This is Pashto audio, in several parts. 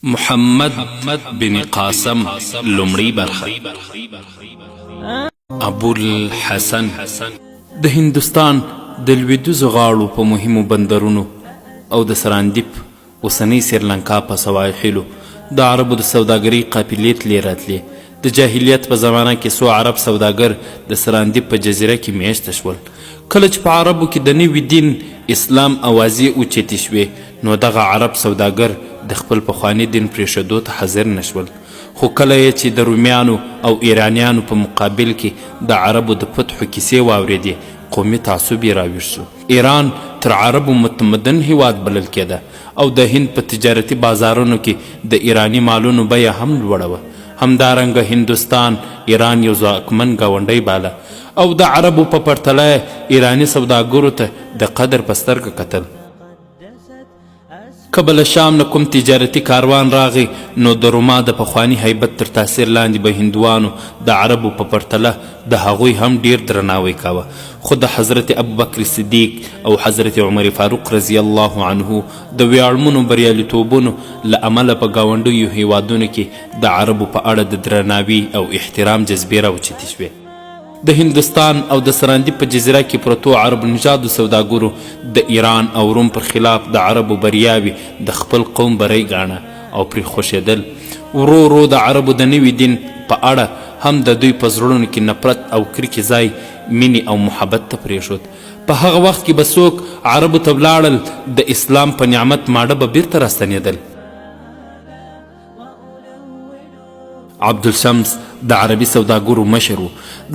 محمد بن قاسم لومړی برخه ابوالحسن د هندوستان د لویدیځو غاړو په مهمو بندرونو او د سراندیپ اوسنۍ سریلانکا په سواحلو د عربو د سوداګرۍ قافلې تلې راتلې. د جاهلیت په زمانه کې څو عرب سوداګر د سراندیپ په جزیره کې میشته شول. کله چې په عربو کې د نوي دین اسلام اوازې اوچتې شوې نو دغه عرب سوداګر د خپل پخواني دین پرېښودو ته حاضر نشول. خو کله یې چې د رومیانو او ایرانیانو په مقابل کې د عربو د فتحو کیسې واورېدې قومي تعصب یې راویښ شو. ایران تر عربو متمدن هیواد بلل کېده او د هند په تجارتي بازارونو کې د ایراني مالونو بیه هم لوړه وه. همدارنګه هندوستان ایران یو ځواکمن ګاونډی باله او د عربو په پرتله ایراني سوداګرو ته د قدر په سترګه کتل. که به له شام نه کوم تجارتي کاروان راغی نو د روما د پخواني هیبت تر تاثیر لاندې به هندوانو د عربو په پرتله د هغوی هم ډیر درناوی کاوه. خو د حضرت ابوبکر صدیق او حضرت عمر فاروق رضی الله عنه د ویاړمنو بریالیتوبونو له امله په ګاونډیو هیوادونو کې د عربو په اړه د درناوي او احترام جذبې راوچتې شوې. د هندوستان او د سراندیپ په جزیره کې پرتو عرب نژادو سوداګرو د ایران او روم پر خلاف د عربو بریاوې د خپل قوم بری ګاڼه او پرې خوښېدل. ورو ورو د عربو د نوي دین په اړه هم د دوی په زړونو کې نفرت او کرکې ځای مینې او محبت ته پرېښود. په هغه وخت کې به څوک عربو ته ولاړل د اسلام په نعمت ماړه به بیرته راستنېدل. عبدالشمس د عربي سوداګرو مشر و.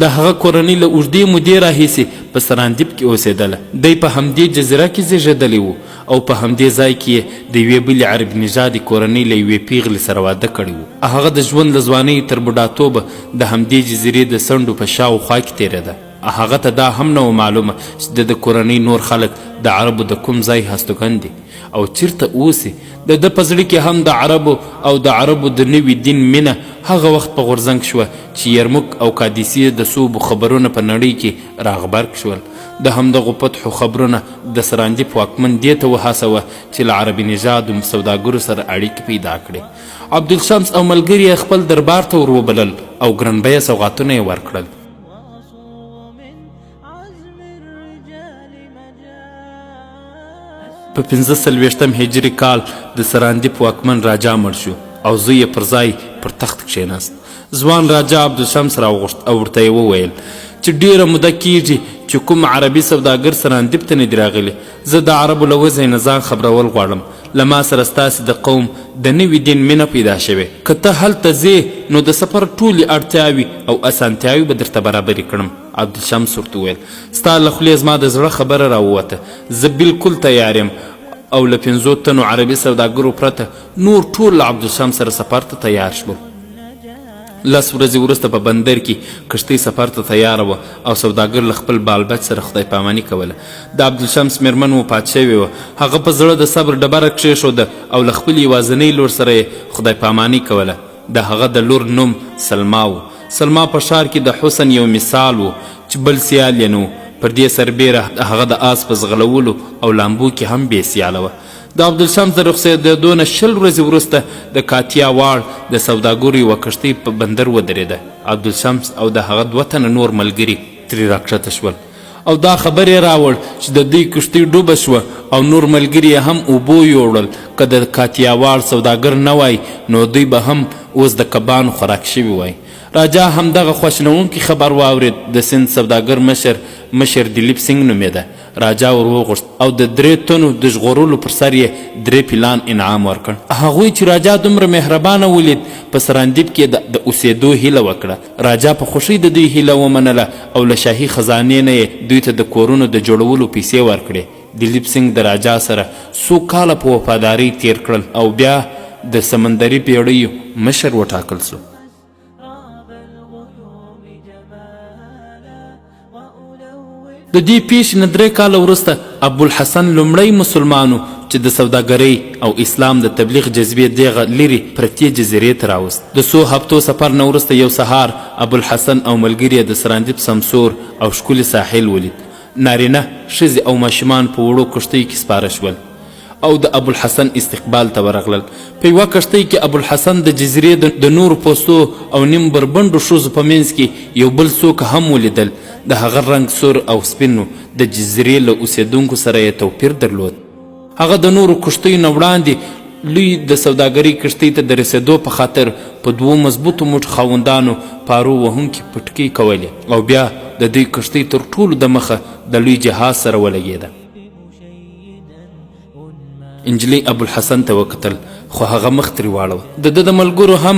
د هغه کورنۍ له اوږدې مودې راهیسې په سراندیپ کې اوسېدله. دی په همدې جزیره کې زیږېدلی و او په همدې ځای کې د یوې بلې عربي نژادې کورنۍ له یوې پیغلې سره واده کړی و. هغه د ژوند له ځوانۍ تر بوډاتوبه د همدې جزیرې د څنډو په شاوخوا کې تېرېده. هغه ته دا هم نه و معلومه چې د کورنۍ نور خلک د عربو د کوم ځای هستوګن دي او چیرته اوسي. د ده په زړه کې هم د عربو او د عربو د نوي دین مینه هغه وخت په غورځنګ شوه چې یرموک او قادسیې د صوبو خبرونه په نړۍ کې راغبرګ شول. د همدغو فتحو خبرونه د سراندیپ واکمن دې ته وهڅوه چې له عربي نژادو سوداګرو سره اړیکې پیدا کړي. عبدالشمس او ملګري یې خپل دربار ته وروبلل او ګرانبیه سوغاتونه یې ورکړل. په 1540 هجري کال د سراندیپ واکمن راجا مړ شو او زوی یې پر ځای پر تخت کښېناست. ځوان راجا عبدالشمس راوغوښت او ورته یې وویل چې ډیره موده کیږي چې کوم عربي سوداګر سراندیپ ته نه دي راغلي. زه د عربو له وضع نه ځان خبرول غواړم. له ما سره ستاسې د قوم د نوي دین مینه پیدا شوې. که ته هلته ځې نو د سفر ټولې اړتیاوې او اسانتیاوې به درته برابرې کړم. عبدالشمس ورته وویل ستا له خولې زما د زړه خبره راووته. زه بالکل تیار یم او له 50 تنو عربي سوداګرو پرته نور ټول له عبدالشمس سره سفر ته تیار شول. 10 ورځې وروسته په بندر کې کښتۍ سفر ته تیاره وه او سوداګر له خپل بالبچ سره خدای پاماني کوله. د عبدالشمس میرمن وفات شوې وه. هغه په زړه د صبر ډبره کښېښوده او له خپلې یوازنۍ لور سره یې خدای پاماني کوله. د هغه د لور نوم سلما و. سلما په ښار کې د حسن یو مثال و چې بل سیال یې نه و. پر دې سربیره هغه د آس په ځغلولو او لامبو کې هم بې سیاله وه. د عبدالشمس د رخصېدېدو نه 20 ورځې وروسته د کاتیا واړ د سوداګرو یوه کښتۍ په بندر ودرېده. عبدالشمس او د هغه 2 تنه نور ملګري ترې راکښته شول او دا خبر یې راوړ چې د دوی کښتۍ ډوبه شوه او نور ملګري یې هم اوبو یوړل. که د کاتیا واړ سوداګر نه وای نو دوی به هم اوس د کبانو خوراک شوي وای. راجا هم دغه خواشینونکي خبر واورېد. د سند سوداګر مشر دلیپ سنګ نومېده. راجا ور وغوښت او د 3 تنو د ژغورلو پر سر یې 3 پیلان انعام ورکړ. هغوی چې راجا دومره مهربانه ولید په سراندیپ کې د اوسېدو هیله وکړه. راجا په خوښۍ د دوی هیله ومنله او له شاهي خزانې نه یې دوی ته د کورونو د جوړولو پیسې ورکړې. دلیپ سنګ د راجا سره 100 کاله په وفادارۍ تیر کړل او بیا د سمندري پیړیو مشر وټاکل شو. د دې پیښې نه 3 کاله وروسته ابوالحسن لومړی مسلمان و چې د سوداګرۍ او اسلام د تبلیغ جذبې دغه لرې پرتې جزیرې ته راوست. د 100 هفتو سفر نه وروسته یو سهار ابوالحسن او ملګري د سراندیپ سمسور او ښکلي ساحل ولید. نارینه ښځې او ماشومان په وړو کښتیو کې سپاره شول او د ابوالحسن استقبال ته ورغلل. په یوه کښتۍ کې ابوالحسن د جزیرې د نورو پوستو او نیم بربنډو ښځو په منځ کې یو بل څوک هم ولیدل. د هغه رنګ سور او سپین د جزیرې له اوسېدونکو سره یې توپیر درلود. هغه د نورو کښتیو نه وړاندې لوی د سوداګرۍ کښتۍ ته د رسېدو په خاطر په 2 مضبوطو موټ خاوندانو پارو وهونکي پټکۍ کولې او بیا د دوی کښتۍ تر ټولو د مخه د لوی جهاز سره ولګېده. انجلۍ ابوالحسن ته وکتل خو هغه مخ ترې واړوه. د ده د ملګرو هم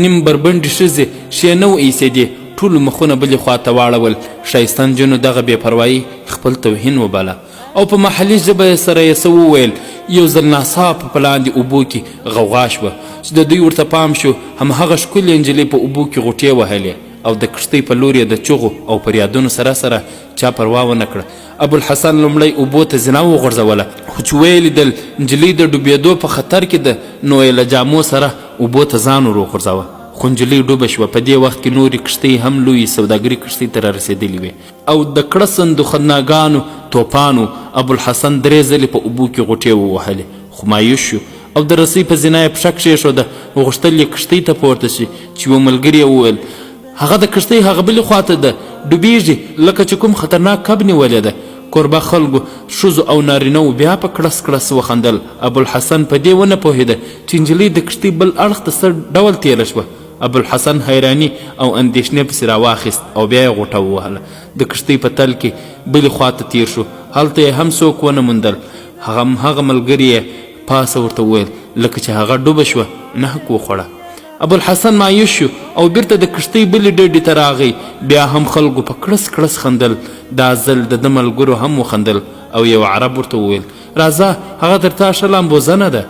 نیم بربنډې ښځې شی نه و ایسېدې. ټولو مخونه بلې خواته واړول. ښایسته نجونو دغه بې پروایي خپل توهین وباله او په محلي ژبه سره یې څه وویل. یو ځل ناڅاپه په لاندې اوبو کې غوغا شوه چې د دوی ورته پام شو. همهغه ښکلې نجلۍ په اوبو کې غوټې وهلې او د کښتۍ په لور یې د چغو او فریادونو سره سره چا پروا ونه کړه. ابوالحسن لومړی اوبو ته زنا وغورځوله خو چې ویې لیدل نجلۍ د ډوبېدو په خطر کې ده نو یې له جامو سره اوبو ته ځان ور وغورځاوه. خو نجلۍ ډوبه شوه. په دې وخت کې نورې کښتۍ هم لویې سوداګري کښتۍ ته رارسېدلې وې او د کړسندو خدناګانو توپانو ابوالحسن 3 ځلې په اوبو کې غوټې ووهلې خو مایوس شو او د رسۍ په زنا یې پښه کښېښوده. غوښتل یې کښتۍ ته پورته شي چې یوه ملګري یې وویل هغه د کښتۍ هغه بلې خواته ده، ډوبېږي لکه چې کوم خطرناک کب نیولې ده. کوربه خلکو ښځو او نارینهو بیا په کړس کړس وخندل. ابوالحسن په دې ونه پوهېده چې نجلۍ د کښتۍ بل اړخ ته څه ډول تېره شوه. ابوالحسن حیراني او اندېښنې پسې راواخیست او بیا یې غوټه ووهله. د کښتۍ په تل کې بلې خواته تیر شو. هلته یې هم څوک ونه موندل. هغه ملګري یې پاسه ورته وویل لکه چې هغه ډوبه شوه نهک وخوړه. ابوالحسن مایوس شو او بیرته د کښتۍ بلې ډډې ته راغی. بیا هم خلکو په کړس کړس خندل. دا ځل د ده ملګرو هم وخندل او یو عرب ورته وویل راځه هغه تر تا ښه لامبوزنه ده.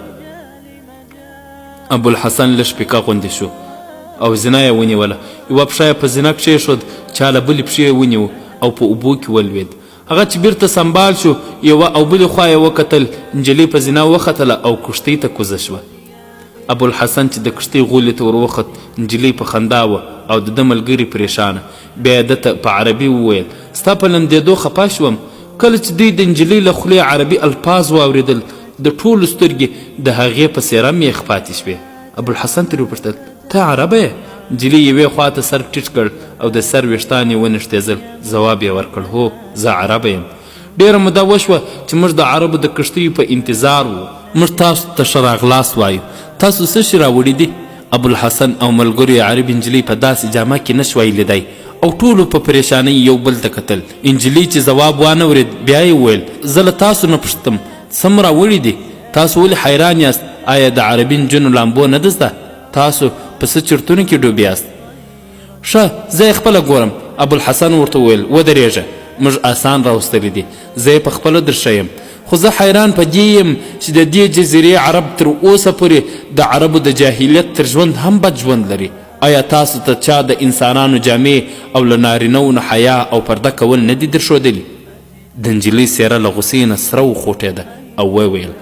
ابوالحسن لږ پیکه غوندې شو او زنا یې ونیوله. یوه پښه یې په زنا کښېښود، چا له بلې پښې یې ونیو او په اوبو کې ولوېد. هغه چې بیرته سنبال شو یوه او بلې خوا یې وکتل. نجلۍ په زنا وختله او کښتۍ ته کوزه شوه. ابوالحسن چې د کښتۍ غولې ته ور وخت نجلۍ په خندا وه او د ده ملګري پریشانه. بیا یې ده ته په عربي وویل ستا په لمدېدو خفه شوم. کله چې دوی د نجلۍ له خولې عربي الفاظ واورېدل د ټولو سترګې د هغې په څېره میخ پاتې شوې. ابوالحسن ترې وپوښتل ته عربه یې؟ نجلۍ یوې خواته سر ټیټ کړ او د سر ویښتان یې ونښتېدل. ځواب یې ورکړ هو زه عربه یم. ډېره موده وشوه چې موږ د عربو د کښتیو په انتظار وو. موږ تاسو ته ښه راغلاست وایو. تاسو څه شي راوړي دي؟ ابوالحسن او ملګرو یې عربي نجلۍ په داسې جامه کې نه شوای لیدی او ټولو په پریشانۍ یو بل ته کتل. نجلۍ چې ځواب وانه ورېد بیا یې وویل زه له تاسو نه پوښتم څه م راوړي دي؟ تاسو ولې حیران یاست؟ آیا د عربي نجونو لامبو نه ده زده؟ تاسو په څه چرتونو کې ډوب یاست؟ ښه زه یې خپله ګورم. ابوالحسن ورته وویل ودرېږه موږ آسان راوستلی دي، زه یې په خپله درښیم. خو زه حیران په دې یم چې د دې جزیرې عرب تر اوسه پورې د عربو د جاهلیت تر ژوند هم بد ژوند لري. آیا تاسو ته چا د انسانانو جامې او له نارینهو نه حیا او پرده کول نه دي درښودلي؟ د نجلۍ څېره له غوسې نه سره وخوټېده او وویل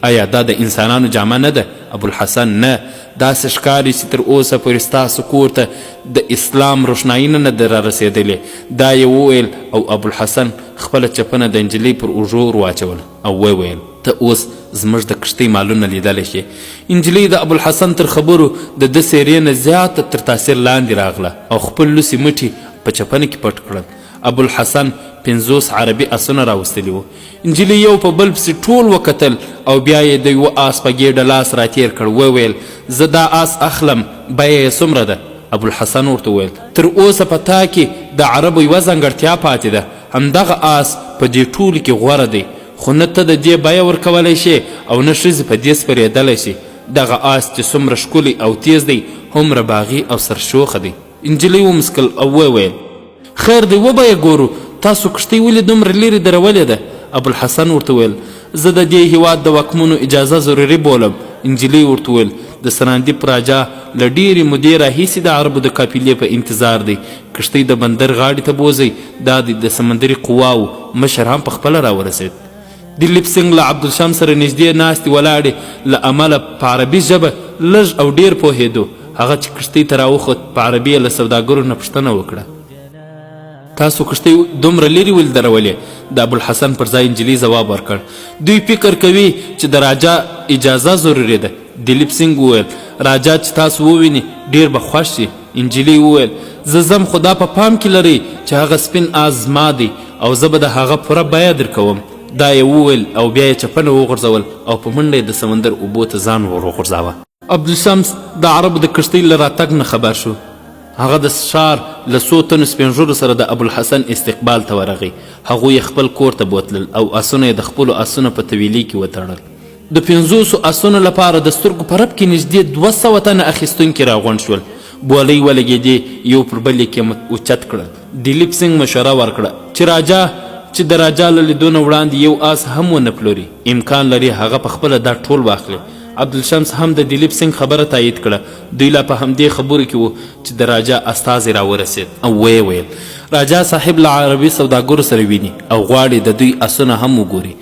آیا دا د انسانانو جامه نه ده؟ ابوالحسن نه، داسې ښکاري چې تر اوسه پورې ستاسو کور ته د اسلام روښنایي نه ده رارسېدلې. دا یې وویل او ابوالحسن خپله چپنه د نجلۍ پر اوږو ور واچوله او وویل ته اوس زموږ د کښتۍ مالونه لیدلی شي. نجلۍ د ابوالحسن تر خبرو د ده څېرې نه زیاته تر تاثیر لاندې راغله او خپل لوڅې مټې په چپنه کې پټ کړل. ابوالحسن 50 عربي اسونه راوستلي وو. نجلۍ یو په بل پسې ټول وکتل او بیا یې د یوه آس په ګېډه لاس راتېر کړ. وویل زه دا آس اخلم، بیه یې څومره ده؟ ابوالحسن ورته وویل تر اوسه په تا کې د عربو یوه ځانګړتیا پاتې ده، همدغه آس په دې ټولو کې غوره دی، خو نه ته د دې بیه ورکولی شي او نه ښځې په دې سپرېدلی شي. دغه آس چې څومره ښکلی او تیز دی هومره باغي او سرشوخه دی. نجلۍ ومسکل او وویل خیر دی وبه یې ګورو، تاسو کښتۍ ولې دومره لرې درولې ده؟ ابوالحسن ورته ویل زه د دې هیواد د واکمنو اجازه ضروري بولم. نجلۍ ورته ویل د سراندیپ راجا له ډېرې مودې راهیسې د عربو د قافلې په انتظار دی. کښتۍ د بندر غاړې ته بوځئ. دا د سمندري قواو مشر هم پخپله راورسېد. دلیپ سنګ له عبدالشام سره نږدې ناستې ولاړې له امله په عربي ژبه لږ او ډېر پوهېدو. هغه چې کښتۍ ته راوخوت په عربي یې له سوداګرو نه پوښتنه وکړه تاسو کښتۍ دومره لرې ولې درولې؟ د ابوالحسن پر ځای نجلۍ ځواب ورکړ. دوی فکر کوي چې د راجا اجازه ضروري ده. دلیپ سینګ وویل راجا چې تاسو وویني ډیر به خوښ شي. نجلۍ وویل زه ځم خو دا په پام کې لرئ چې هغه سپین آس زما دی او زه به د هغه پوره بیه درکوم. دا یې وویل او بیا یې چپنه وغورځول او په منډه د سمندر اوبو ته ځان ور وغورځاوه. عبدالشمس د عربو د کښتۍ له راتګ نه خبر شو. هغه د ښار له څو تنو سپین ږیرو سره د ابوالحسن استقبال ته ورغی. هغوی خپل کور ته بوتلل او آسونه یې د خپلو آسونو په طویلي کې وتړل. د 500 آسونو لپاره د سترګو په رپ کې نږدې 200 تنه اخیستونکي راغونډ شول. بولۍ ولګېدې، یو پر بل یې قیمت اوچت کړل. دلیپ سینګ مشوره ورکړه چې د راجا له لیدو نه وړاندې یو آس هم ونه پلوري. امکان لري هغه په خپله دا ټول واخلي. عبدالشمس هم د دلیپ سینګ خبره تایید کړه. دوی لا په همدې خبرو کې وو چې د راجا استازی راورسېد او ویې ویل راجا صاحب له عربي سوداګرو سره ویني او غواړي د دوی آسونه هم وګوري.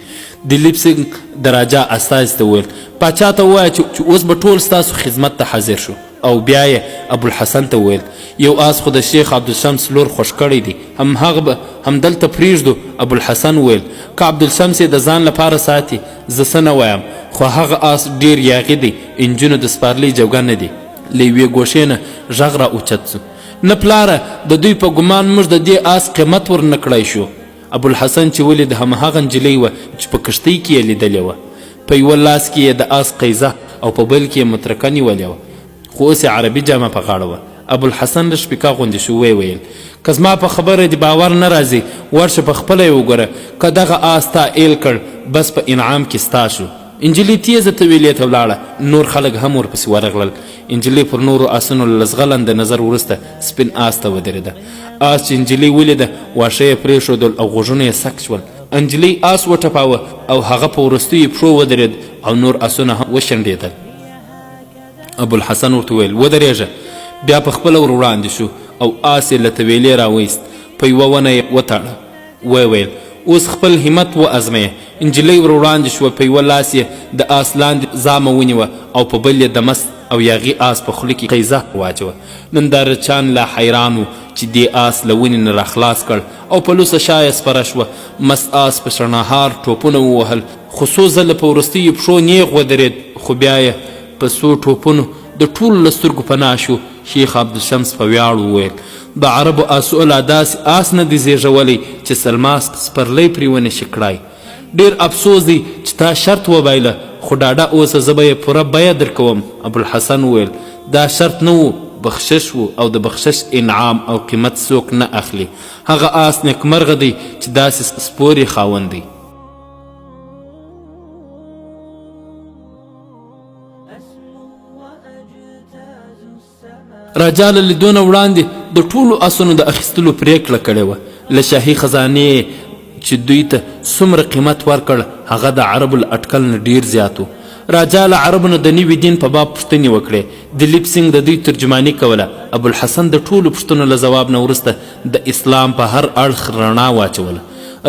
دلیپ سینګ د راجا استازي ته وویل پاچا ته ووایه چې اوس به ټول ستاسو خدمت ته حاضر شو. او بیا یې ابوالحسن ته وویل یو آس خو د شیخ عبدالشمس لور خوښ کړی دی، هغه به همدلته پرېږدو. ابوالحسن وویل که عبدالشمس یې د ځان لپاره ساتي زه څه نه وایم، خو هغه آس ډیر یاغي دی، انجونو د سپارلۍ جوګه نه دی. له یوې ګوشې نه غږ را اوچت سو نه پلاره د دوی په ګمان موږ د دې آس قیمت ور نه کړی شو. ابوالحسن چې ولید همهغه نجلۍ وه چې په کښتۍ کې یې لیدلې وه. په یوه لاس کې یې د آس قیزه او په بل کې یې مترکه نیولې وه، خو اوس یې عربي جامه په غاړه وه. ابوالحسن له شپیکا غوندې شو. ویې ویل که زما په خبره دې باور نه راځي ورشه په خپله یې وګوره، که دغه آس تا ایل کړ بس په انعام کې ستا شو. نجلۍ تیزه طویلې ته ولاړه. نور خلک هم ورپسې ورغلل. نجلۍ پر نورو آسونو له زغلنده نظر وروسته سپین آس ته ودرېده. آس چې نجلۍ ولیده واښه یې پرېښودل او غوږونه یې سک شول. نجلۍ آس وټپاوه او هغه په وروستیو پښو ودرېد او نور آسونه هم وشنډېدل. ابوالحسن ورته وویل ودرېږه. بیا په خپله ور وړاندې شو او آس یې له طویلې راویست، په یوه ونه یې وتاړه. ویې ویل اوس خپل همت وازمویه. نجلۍ ور وړاندې شوه، په یوه لاس یې د آس لاندې زامه ونیوه او په بل یې د مست او یاغي آس په خوله کې قیزه واچوه. نندارچیان لا حیران و چې دې آس له ونې نه راخلاص کړ او په لوڅه شا یې سپره شوه. مست آس په شڼهار ټوپونه ووهل، خو څو ځله په وروستیو پښو نیغ ودرېد، خو بیا یې په څو ټوپونو د ټولو له سترګو پناه شو. شیخ عبدالشمس په ویاړ وویل د عربو آسو لا داسې آس نه دی زیږولی چې سلماس سپرلی پرې ونه شي کړای. ډېر افسوس دی چې تا شرط وبایله، خو ډاډه اوسه زه به یې پوره بیه درکوم. ابوالحسن وویل دا شرط نه و، بخشش و او د بخشش انعام او قیمت څوک نه اخلي. هغه آس نیکمرغه دی چې داسې سپورې خاوند دی. راجا له لیدو نه وړاندې د ټولو آسونو د اخیستلو پرېکړه کړې وه. له شاهي خزانې چې دوی ته څومره قیمت ورکړ هغه د عربو له اټکل نه ډیر زیات و. راجا له عربو نه د نوي دین په باب پوښتنې وکړې. دلیپ سینګ د دوی ترجماني کوله. ابوالحسن د ټولو پوښتنو له ځواب نه وروسته د اسلام په هر اړخ رڼا واچوله.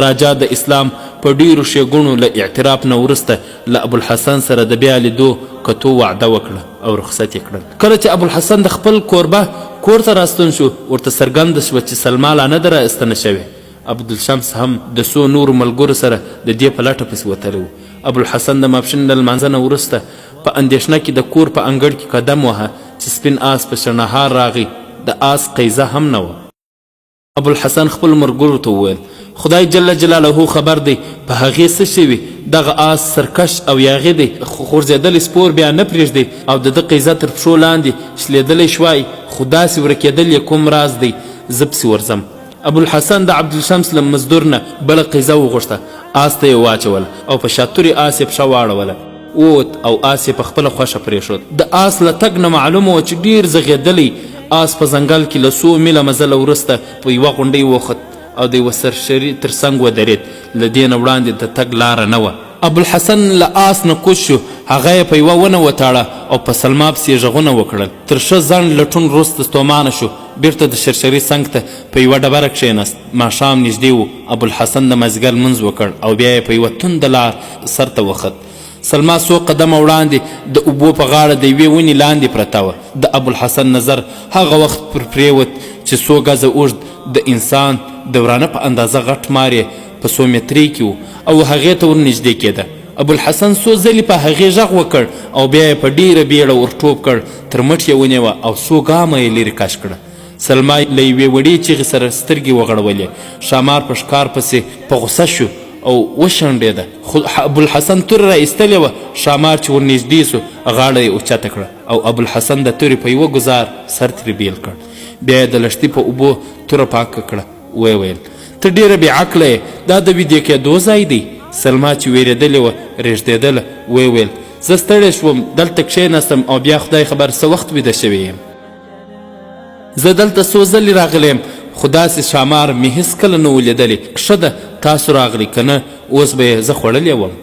راجا د اسلام په ډیرو ښېګڼو له اعتراف نه وروسته له ابوالحسن سره د بیا لیدو کتو وعده وکړه او رخصت یې کړل. کله چې ابوالحسن د خپل کوربه کور ته راستون شو ورته څرګنده شوه چې سلما لا نه ده راایستنه شوې. عبدالشمس هم د څو نورو ملګرو سره د دې په لټه پسې وتلی و. ابوالحسن د ماپښین له لمانځه نه وروسته په اندېښنه کې د کور په انګړ کې قدم وهه چې سپین آس په شڼهار راغی. د آس قیزه هم نه وه. ابوالحسن خپل ملګرو ته وویل خدای جل جلاله خبر دی په هغې څه شوي، دغه آس سرکش او یاغي دی، خو غورځېدلی سپور بیا نه پرېږدي او د ده قیزه تر پښو لاندې شلېدلی شوای، خو داسې ورکېدل یې کوم راز دی، زه پسې ورځم. ابوالحسن د عبدالشمس له مزدور نه بله قیزه وغوښته، آس ته یې واچوله او په شاتورې آس یې پښه واړوله. ووت او آس یې په خپله خوښه پرېښود. د آس له تګ نه معلومه وه چې ډېر زغېدلی. آس په ځنګل کې له څو میله مزله وروسته په یوه غونډۍ وخوت او د یوه سرشري تر څنګ ودرېد. له دې نه وړاندې د تګ لاره نه وه. ابوالحسن له آس نه کوز شو، هغه یې په یوه ونه وتاړه او په سلما پسې یې غږونه وکړل. تر ښه ځنډ لټون وروسته ستومانه شو، بیرته د شرشري څنګ ته په یوه ډبره کښېناست. ماښام نږدې و. ابوالحسن د مازدیګر لمونځ وکړ او بیا یې په یوه تنده لار سر ته وخت. سلما څو قدمه وړاندې د اوبو په غاړه د یوې ونې لاندې پرته وه. د ابوالحسن نظر هغه وخت پر پرېوت چې څو ګزه اوږد د انسان د ورانه په اندازه غټ مار یې په 100 مترۍ کې و او هغې ته ورنږدې کېده. ابوالحسن څو ځلې په هغې غږ وکړ او بیا یې په ډېره بیړه ورټوپ کړ، تر مټ یې ونیوه او څو ګامه یې لرې کش کړه. سلما له یوې وړې چیغې سره سترګې وغړولې. ښامار په ښکار پسې په غوسه شو او وشنډېده، خو ابوالحسن توره را ایستلې وه. ښامار چې ورنږدې سو غاړه یې اوچته کړه او ابوالحسن د تورې په یوه ګزار سر ترې بیل کړ. بیا یې د لښتي په اوبو توره پاکه کړه. ویې ویل ته ډېره بې عقله یې، دا د ویدې کېدو ځای دی. سلما چې ویرېدلې وه رېږدېدله. ویې ویل زه ستړی شوم، دلته کښېناستم او بیا خدای خبر څه وخت ویده شوی یم. زه دلته څو ځلې راغلی یم خو داسې ښامار مې هېڅکله نه و لیدلی. ښه ده تاسو راغلی که نه اوس به یې زه خوړلی وم.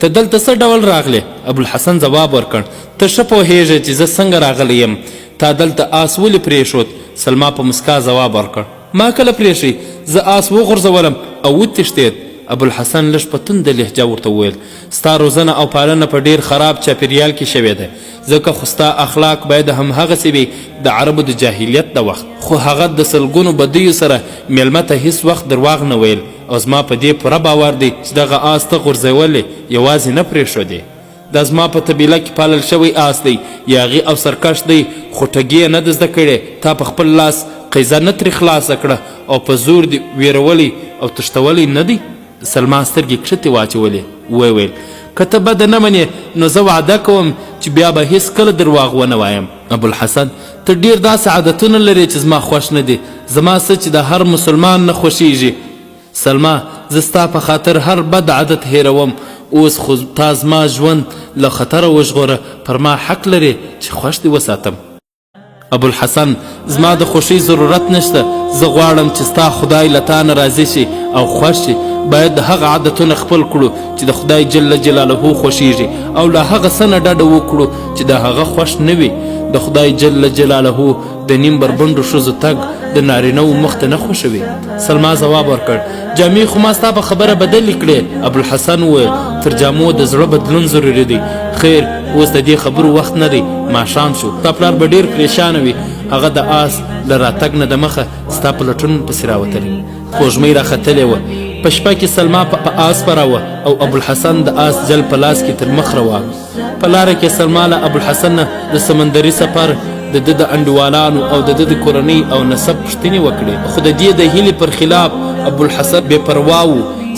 ته دلته څه ډول راغلی؟ ابوالحسن ځواب ورکړ ته ښه پوهېږې چې زه څنګه راغلی یم. تا دلته آس ولې پرېښود؟ سلما په مسکا ځواب ورکړ ما کله پرېښی، زه آس وغورځولم او وتښتېد. ابوالحسن لږ په تنده لهجه ورته وویل ستا روزنه او پالنه په ډېر خراب چاپېریال کې شوې ده، ځکه خو ستا اخلاق باید همهغسې وي د عربو د جاهلیت د وخت. خو هغه د سلګونو بدیو سره میلمه ته هیڅ وخت درواغ نه ویل او زما په دې پوره باور دی چې دغه آس ته غورځولې یوازې نه پرېښودې. دا زما په طبیله کې پالل شوی آس دی، یاغي او سرکش دی، خو ټګي یې نه ده زده کړې. تا په خپل لاس قیزه نه ترې خلاصه کړه او په زور دې ویرولی او تښتولی نه دی. سلما سترګې کښتې واچولې. ویې ویل که ته بده نه منې نو زه وعده کوم چې بیا به هېڅکله درواغ ونه وایم. ابوالحسن ته ډېر داسې عادتونه لرې چې زما خوښ نه دي، زما څه چې د هر مسلمان نه خوښیږي. سلما زه ستا په خاطر هر بد عادت هیروم، اوس خو تا زما ژوند له خطره وژغوره، پر ما حق لرې چې خوښ دې وساتم. ابوالحسن زما د خوښۍ ضرورت نشته، زه غواړم چې ستا خدای له تا نه راضي شي او خوښ شي. باید د هغه عادتونه خپل کړو چې د خدای جل جلاله خوښیږي او له هغه څه نه ډډه وکړو چې د هغه خوښ نه وي. د خدای جل جلاله د نیم بربنډو ښځو تګ د نارینهو مخ ته نه خوښوي. سلما ځواب ورکړ جامې خو ما ستا په خبره بدلې کړې. ابوالحسن وویل تر جامو د زړه بدلون ضروري دی. خیر اوس د دې خبرو وخت نه دی، ماښام شو، ستا پلار به ډېر پریشانه وي. هغه د آس له راتګ نه د مخه ستا په لټون پسې راوتلی. خوږمۍ راختلې وه. په شپه کې سلما په آس سپره او ابوالحسن د آس جل په لاس کې تر مخ روان. په لاره کې سلما له ابوالحسن نه د سمندري سفر د ده د انډیوالانو او د ده د کورنۍ او نسب پوښتنې وکړې، خو د دې د هیلې پر خلاف ابوالحسن بې پروا و.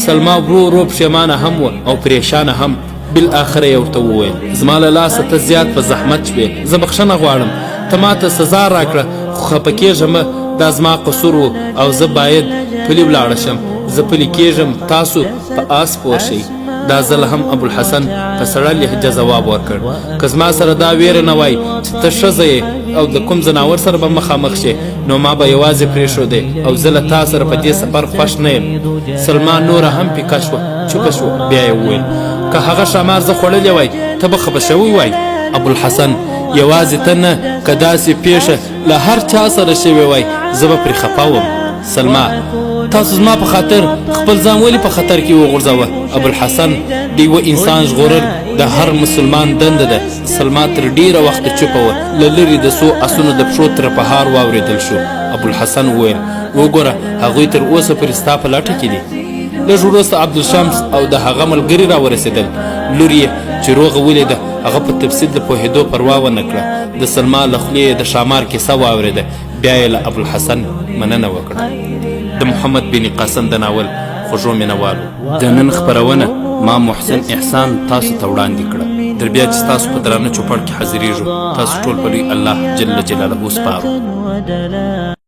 سلما ورو ورو پښیمانه هم وه او پریشانه هم. بالاخره یې ورته وویل زما له لاسه ته زیات په زحمت شوې، زه بخښنه غواړم، ته ما ته سزا راکړه خو خفه کېږه مه، دا زما قصور و او زه باید پلي ولاړه شم. زه پلي کېږم، تاسو په آس پوه شئ. دا ځل هم ابوالحسن په سړه لهجه ځواب ورکړ که زما سره دا ویره نه وای چې ته ښځه یې او د کوم ځناور سره به مخامخ شې نو ما به یوازې پرېښودې او زه له تا سره په دې سفر خوښ نه یم. سلما نوره هم پیکه شوه، چوپه شوه. بیا یې وویل که هغه ښامار زه خوړلی وای ته به خفه شوی وای. ابوالحسن یوازې ته نه که داسې پیښه له هر چا سره شوې وای زه به پرې خفه وم. سلما تاسو زما په خاطر خپل ځان ولې په خطر کې وغورځوه؟ ابوالحسن د یوه انسان ژغورل د هر مسلمان دنده ده. سلما تر ډېره وخته چوپه وه. له لرې د څو اسونو د پښو ترپهار واورېدل شو. ابوالحسن وویل وګوره هغوی تر اوسه پورې ستا په لټه کې دي. لږ وروسته عبدالشمس او د هغه ملګري راورسېدل. لور یې چې روغه ولیده هغه په تفصیل د پوهېدو پروا ونه کړه. د سلما له خولې د ښامار کیسه واورېده. بیا یې له ابوالحسن مننه وکړه. د محمد بن قاسم د ناول خوږو مینوالو د نن خپرونه ما محسن احسان تاسو ته وړاندې کړه. تر بیا چې تاسو په درانه چوپړ کې حاضرېږو، تاسو ټول په لوی الله جل جلاله سپارو.